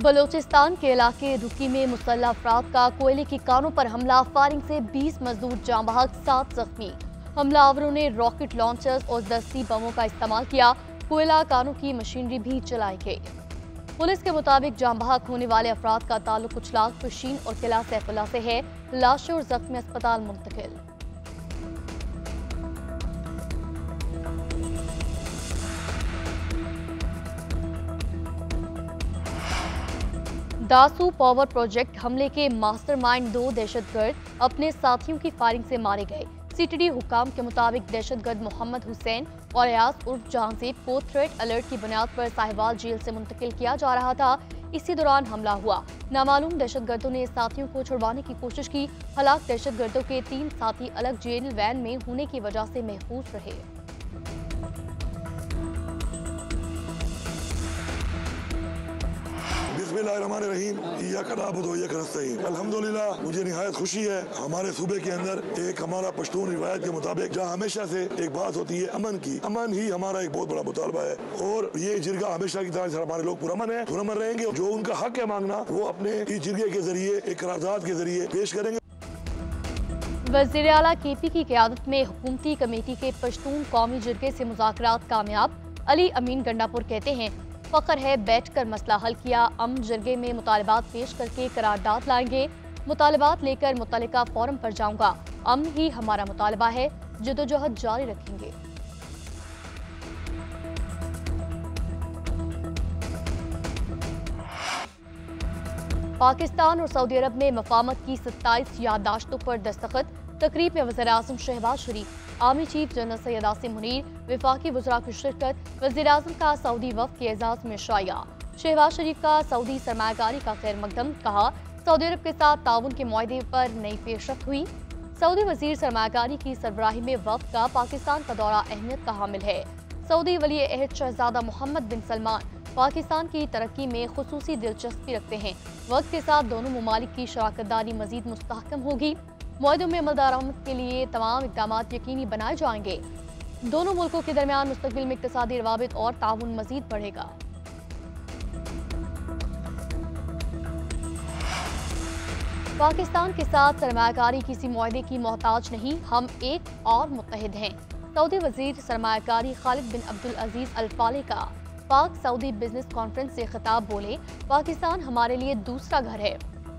बलूचिस्तान के इलाके दुकी में मुसल्लह अफराद का कोयले की कानों पर हमला, फायरिंग से 20 मजदूर जाँ बहक, 7 जख्मी। हमलावरों ने रॉकेट लॉन्चर्स और दस्ती बमों का इस्तेमाल किया। कोयला कानों की मशीनरी भी चलाई गई। पुलिस के मुताबिक जाँ बहक होने वाले अफराद का ताल्लुक कुचलाग, फशीन और किला सैफुल्ला से है। लाशें और जख्मी अस्पताल मुंतकिल। दासू पावर प्रोजेक्ट हमले के मास्टरमाइंड 2 दहशतगर्द अपने साथियों की फायरिंग से मारे गए। सीटीडी हुकाम के मुताबिक दहशतगर्द मोहम्मद हुसैन और अयाज उर्फ जहांजीब को थ्रेट अलर्ट की बुनियाद पर साहिवाल जेल से मुंतकिल किया जा रहा था। इसी दौरान हमला हुआ। नामालूम दहशतगर्दों ने साथियों को छुड़वाने की कोशिश की। हलाक दहशतगर्दों के 3 साथी अलग जेल वैन में होने की वजह से महफूज रहे। बिस्मिल्लाहिर्रहमानिर्रहीम। अल्हम्दुलिल्लाह, मुझे निहायत खुशी है। हमारे सूबे के अंदर एक हमारा पश्तून रिवायत के मुताबिक जहाँ हमेशा से एक बात होती है अमन की, अमन ही हमारा एक बहुत बड़ा मुतालबा है और ये जिरगा हमेशा की तरह हमारे लोग पुरअमन है, पुरअमन रहेंगे। जो उनका हक है मांगना, वो अपने इस जिरगे के जरिए, एक करारदाद के जरिए पेश करेंगे। वज़ीर आला केपी की क़यादत में हुकूमती कमेटी के पश्तून कौमी जिरगे से मुज़ाकरात कामयाब। अली अमीन गंडापुर कहते हैं, फ़ख्र है बैठकर मसला हल किया। अमन जिरगे में मुतालबात पेश करके करारदाद लाएंगे। मुतालबात लेकर मुतल्लिका फोरम पर जाऊंगा। अमन ही हमारा मुतालबा है, जदोजहद जारी रखेंगे। पाकिस्तान और सऊदी अरब में मफाहमत की 27 याददाश्तों पर दस्तखत। तकरीब में वज़ीर आज़म Shahbaz Sharif, army chief general Syed Asim Munir, विफाकी वज़रा की शिरकत। वज़ीर आज़म का सऊदी वफ़द के एजाज़ में शाया। शहबाज शरीफ का सऊदी सरमायाकारी का खैर मकदम। कहा, सऊदी अरब के साथ ताउन के मुआहदे पर नई पेशरफ्त हुई। सऊदी वज़ीर सरमायाकारी की सरबराही में वफ़द का पाकिस्तान का दौरा अहमियत का हामिल है। सऊदी वली अहद शहजादा मोहम्मद बिन सलमान पाकिस्तान की तरक्की में खुसूसी दिलचस्पी रखते हैं। वक्त के साथ दोनों ममालिक की शराकतदारी मजीद मुस्तहकम होगी। मुआहदों में अमल दरामद के लिए तमाम इक़दाम यकीनी बनाए जाएंगे। दोनों मुल्कों के दरमियान मुस्तक़बिल में इक़्तिसादी रवाबित और ताउन मजीद बढ़ेगा। पाकिस्तान के साथ सरमायाकारी किसी मुआहदे की मोहताज नहीं, हम एक और मुत्तहिद हैं। सऊदी वज़ीर सरमायाकारी खालिद बिन अब्दुल अजीज अल फाले का पाक सऊदी बिजनेस कॉन्फ्रेंस से खिताब बोले, पाकिस्तान हमारे लिए दूसरा घर है।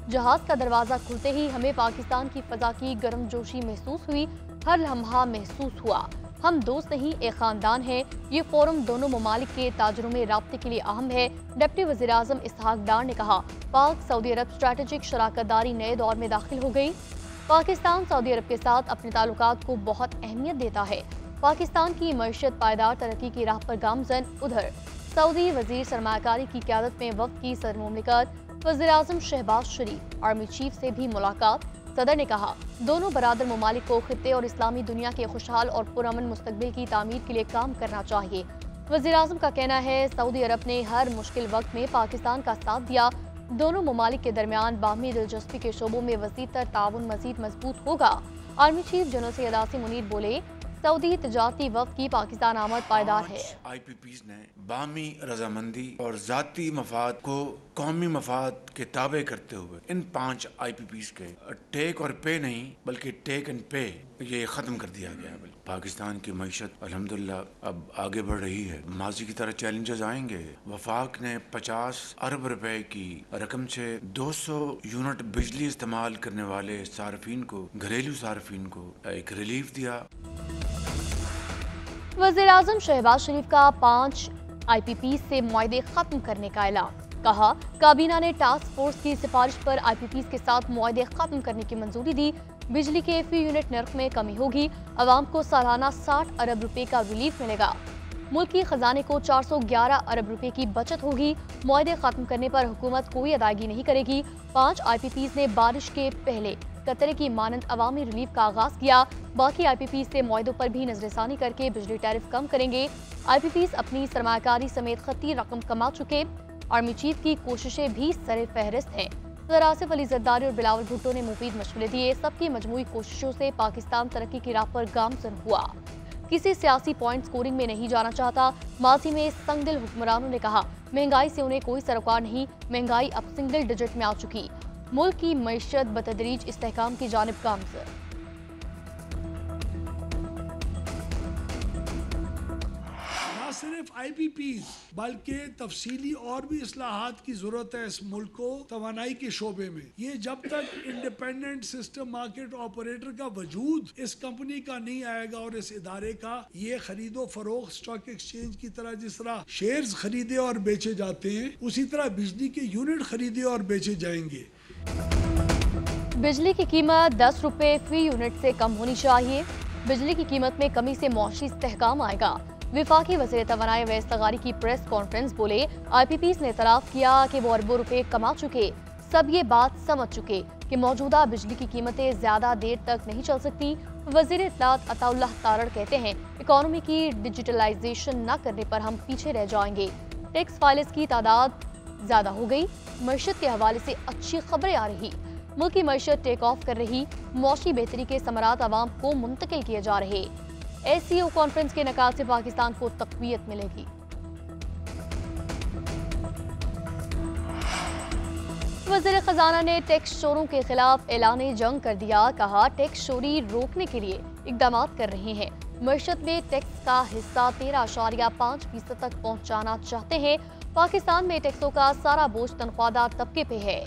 जहाज का दरवाजा खुलते ही हमें पाकिस्तान की फजा की गर्मजोशी महसूस हुई। हर लम्हा महसूस हुआ हम दोस्त नहीं, एक खानदान है। ये फोरम दोनों ममालिक के ताजरों में राब्ते के लिए अहम है। डिप्टी वज़ीर आज़म इसहाक डार ने कहा, पाक सऊदी अरब स्ट्रैटेजिक शराकतदारी नए दौर में दाखिल हो गई। पाकिस्तान सऊदी अरब के साथ अपने ताल्लुकात को बहुत अहमियत देता है। पाकिस्तान की मईशत पायदार तरक्की की राह पर गामजन। उधर सऊदी वज़ीर सरमायाकारी की क़यादत में वफ़द की सदर मुमलिकत वज़ीर आज़म शहबाज शरीफ, आर्मी चीफ से भी मुलाकात। सदर ने कहा, दोनों बरादर ममालिक को खित्ते और इस्लामी दुनिया के खुशहाल और पुरअमन मुस्तकबिल की तामीर के लिए काम करना चाहिए। वज़ीर आज़म का कहना है, सऊदी अरब ने हर मुश्किल वक्त में पाकिस्तान का साथ दिया। दोनों ममालिक के दरमियान बाहमी दिलचस्पी के शोबों में वसीतर ताउन मजीद मजबूत होगा। Army chief general Syed Asim Munir बोले, सऊदी तजारती वफ़द की पाकिस्तान आमद पायदार है। IPPs ने बामी रजामंदी और जाती मफाद को कौमी मफाद के ताबे करते हुए इन 5 IPPs के टेक और पे नहीं बल्कि टेक एंड पे ये ख़त्म कर दिया गया है। पाकिस्तान की मईशत अल्हम्दुलिल्लाह अब आगे बढ़ रही है। माजी की तरह चैलेंजेस आएंगे। वफाक ने 50 अरब रुपए की रकम से 200 यूनिट बिजली इस्तेमाल करने वाले सार्फिन को, घरेलू सार्फिन को एक रिलीफ दिया। वज़ीर आज़म शहबाज शरीफ का 5 IPP से मुआहदे खत्म करने का ऐलान। कहा, काबीना ने टास्क फोर्स की सिफारिश पर IPPs के साथ मुआहदे खत्म करने की मंजूरी दी। बिजली के फी यूनिट नर्ख में कमी होगी। अवाम को सालाना 60 अरब रुपए का रिलीफ मिलेगा। मुल्क की खजाने को 411 अरब रुपए की बचत होगी। मुआहदे खत्म करने पर हुकूमत कोई अदायगी नहीं करेगी। 5 IPPs ने बारिश के पहले कतरे की मानंद अवामी रिलीफ का आगाज किया। बाकी IPPs से मुआहदों पर भी नजरसानी करके बिजली टैरिफ कम करेंगे। IPPs अपनी सरमायाकारी समेत खती रकम कमा चुके। आर्मी चीफ की कोशिशें भी सरे फहरिस्त हैं। सदर आसिफ अली जरदारी और बिलावल भुट्टो ने मुफीद मशवरे दिए। सबकी मजमूई कोशिशों से पाकिस्तान तरक्की की राह पर गामजन हुआ। किसी सियासी पॉइंट स्कोरिंग में नहीं जाना चाहता। माजी में संगदिल हुक्मरानों ने कहा, महंगाई से उन्हें कोई सरोकार नहीं, महंगाई अब सिंगल डिजिट में आ चुकी, मुल्क की मईशत बतदरीज इस्तेहकाम की जानिब गामज़न। न सिर्फ IPPs बल्कि तफसीली और भी इस्लाहात की जरूरत है इस मुल्क को तवानाई के शोबे में। ये जब तक इंडिपेंडेंट सिस्टम मार्केट ऑपरेटर का वजूद इस कंपनी का नहीं आएगा और इस इदारे का, ये खरीदो फरोख्त स्टॉक एक्सचेंज की तरह जिस तरह शेयर्स खरीदे और बेचे जाते हैं, उसी तरह बिजली के यूनिट खरीदे और बेचे जाएंगे। बिजली की कीमत 10 रुपए फी यूनिट से कम होनी चाहिए। बिजली की कीमत में कमी से मौशी इस्तेहकाम आएगा। विफाकी वज़ीर तवानाई व इस्तगारी की प्रेस कॉन्फ्रेंस बोले, IPPs ने इतराफ़ किया कि वो अरबों रुपए कमा चुके, सब ये बात समझ चुके कि मौजूदा बिजली की कीमतें ज्यादा देर तक नहीं चल सकती। वज़ीर इत्तलात अताउल्लाह तारड़ कहते हैं, इकोनॉमी की डिजिटलाइजेशन न करने पर हम पीछे रह जाएंगे। टैक्स फाइलर्स की तादाद ज्यादा हो गई, मईशत के हवाले से अच्छी खबरें आ रही, मुल्क की मईशत टेक ऑफ कर रही, मौशी बेहतरी के समरात आवाम को मुंतकिल किए जा रहे। SCO कॉन्फ्रेंस के नकाद से पाकिस्तान को तक़वियत मिलेगी। वज़ीर खजाना ने टैक्स चोरों के खिलाफ ऐलान जंग कर दिया। कहा, टैक्स चोरी रोकने के लिए इक़दाम कर रहे हैं। मईशत में टैक्स का हिस्सा 13.5% तक पहुँचाना चाहते हैं। पाकिस्तान में टैक्सों का सारा बोझ तनख्वाहदार तबके पे है।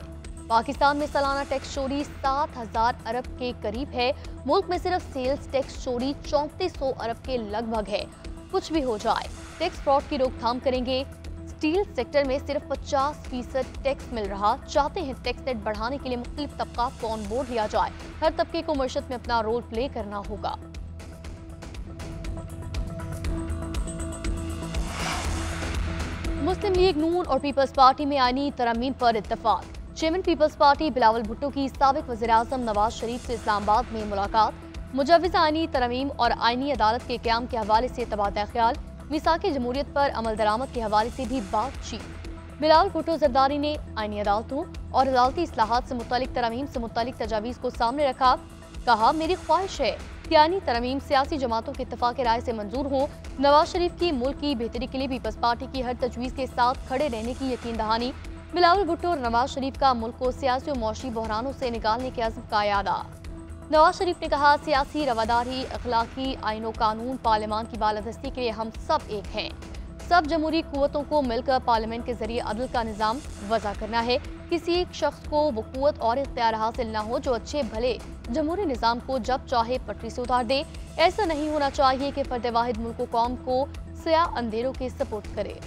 पाकिस्तान में सालाना टैक्स चोरी 7,000 अरब के करीब है। मुल्क में सिर्फ सेल्स टैक्स चोरी 3400 अरब के लगभग है। कुछ भी हो जाए, टैक्स फ्रॉड की रोकथाम करेंगे। स्टील सेक्टर में सिर्फ 50% टैक्स मिल रहा, चाहते हैं टैक्स रेट बढ़ाने के लिए मुख्तलिफ तबकात को ऑन बोर्ड लिया जाए। हर तबके को मईशत में अपना रोल प्ले करना होगा। मुस्लिम लीग नून और पीपल्स पार्टी में आईनी तरमीम पर इत्तफाक। चेयरमैन पीपल्स पार्टी बिलावल भुट्टो की साबिक वज़ीर-ए-आज़म नवाज शरीफ से इस्लामाबाद में मुलाकात। मुजव्विज़ा आईनी तरमीम और आईनी अदालत के क़याम के हवाले से तबादला ख्याल। मिसाक़े जमहूरियत पर अमल दरामद के हवाले से भी बातचीत। बिलावल भुट्टो जरदारी ने आईनी अदालतों और अदालती इस्लाहात से मुतालिक तरमीम से मुतालिक तजावीज़ को सामने रखा। कहा, मेरी ख्वाहिश है कि आईनी तरमीम सियासी जमातों के इत्तफाक़ राय से मंजूर हो। नवाज शरीफ की मुल्क की बेहतरी के लिए पीपल्स पार्टी की हर तजवीज़ के साथ खड़े रहने की यकीन दहानी। बिलावल भुट्टो और नवाज शरीफ का मुल्क को सियासी और मौशी बहरानों से निकालने के अज़्म का यादा। नवाज शरीफ ने कहा, सियासी रवादारी, अखलाकी आईन कानून, पार्लियामान की बालादस्ती के लिए हम सब एक हैं। सब जमहूरी कुव्वतों को मिलकर पार्लियामेंट के जरिए अदल का निज़ाम वज़ा करना है। किसी एक शख्स को वो कुव्वत और इख्तियार हासिल न हो जो अच्छे भले जमहूरी निज़ाम को जब चाहे पटरी से उतार दे। ऐसा नहीं होना चाहिए कि फर्द वाहिद मुल्क कौम को स्याह अंधेरों के सपोर्ट करे।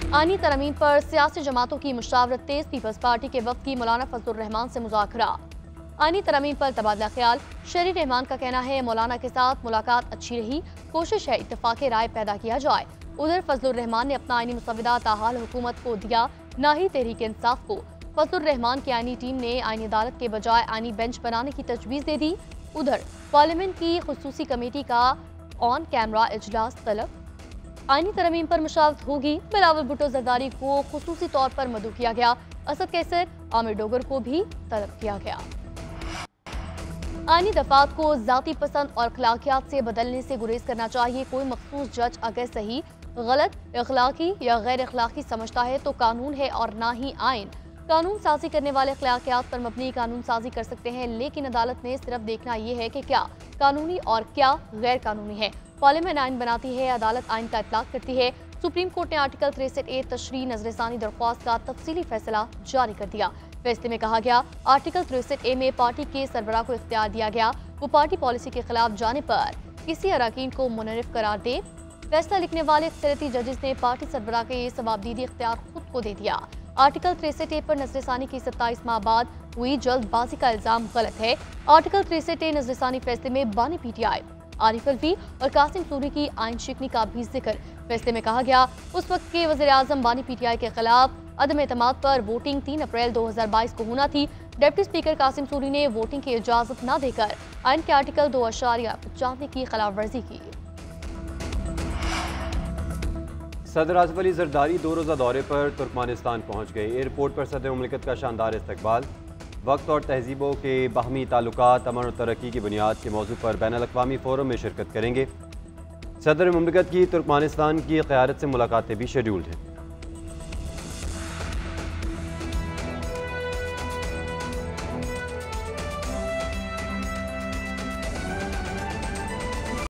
आईनी तरमीम पर सियासी जमातों की मुशावरत तेज। पीपल्स पार्टी के वफ्द की मौलाना फजलुर रहमान से मुज़ाकरा। आईनी तरमीम पर तबादला ख्याल। शरीर रहमान का कहना है, मौलाना के साथ मुलाकात अच्छी रही, कोशिश है इत्तफाक़ राय पैदा किया जाए। उधर फजलुर रहमान ने अपना आईनी मुसविदा ताहाल हुकूमत को दिया, ना ही तहरीक इंसाफ को। फजलुर रहमान की आईनी टीम ने आईनी अदालत के बजाय आईनी बेंच बनाने की तजवीज़ दे दी। उधर पार्लियामेंट की खुसूसी कमेटी का ऑन कैमरा इजलास तलब। आईनी तरमीम पर मुशावरत होगी। बिलावल भुट्टो जरदारी को खुसूसी तौर पर मदऊ किया गया। असद कैसर, आमिर डोगर को भी तलब किया गया। आईनी दफात को जाती पसंद और अखलाकियात से बदलने से गुरेज करना चाहिए। कोई मखसूस जज अगर सही, गलत, अखलाकी या गैर अखलाकी समझता है तो कानून है और ना ही आइन। कानून साजी करने वाले अखलाकियात पर मबनी कानून साजी कर सकते हैं, लेकिन अदालत ने सिर्फ देखना यह है कि क्या कानूनी और क्या गैर कानूनी है। पार्लियामेंट आइन बनाती है, अदालत आइन का इतलाक करती है। सुप्रीम कोर्ट ने आर्टिकल 63A तशरीह नजरसानी दरख्वास्त का तफसीली फैसला जारी कर दिया। फैसले में कहा गया, आर्टिकल 63A में पार्टी के सरबराह को इख्तियार दिया गया, वो पार्टी पॉलिसी के खिलाफ जाने पर किसी अरकान को मुनरिफ करार दे। फैसला लिखने वाले अक्सरियती जजेस ने पार्टी सरबराह के ये जवाबदीदी इख्तियार खुद को दे दिया। आर्टिकल 63A पर नजरसानी की 27 माह बाद हुई जल्दबाजी का इल्जाम गलत है। आर्टिकल 63A नजरसानी फैसले में बानी PTI आरिफ अलवी और कासिम सूरी की आइन शिकनी का भी जिक्र। फैसले में कहा गया, उस वक्त के वज़ीर-ए-आज़म बानी PTI के खिलाफ अदम एतमाद पर वोटिंग 3 अप्रैल 2022 को होना थी। डिप्टी स्पीकर कासिम सूरी ने वोटिंग की इजाजत न देकर आइन के आर्टिकल 2.95 की खिलाफ वर्जी की। सदर आसिफ अली जरदारी 2 रोज़ा दौरे पर तुर्कमानिस्तान पहुँच गए। एयरपोर्ट पर सदर मुमलिकत का शानदार इस्तकबाल। वक्त और तहजीबों के बाहमी ताल्लुकात, अमन और तरक्की की बुनियाद के मौजू पर बैनुल-अक़वामी फ़ोरम में शिरकत करेंगे। सदर मुमलिकत की तुर्कमानिस्तान की क़यादत से मुलाकातें भी शेड्यूल्ड हैं।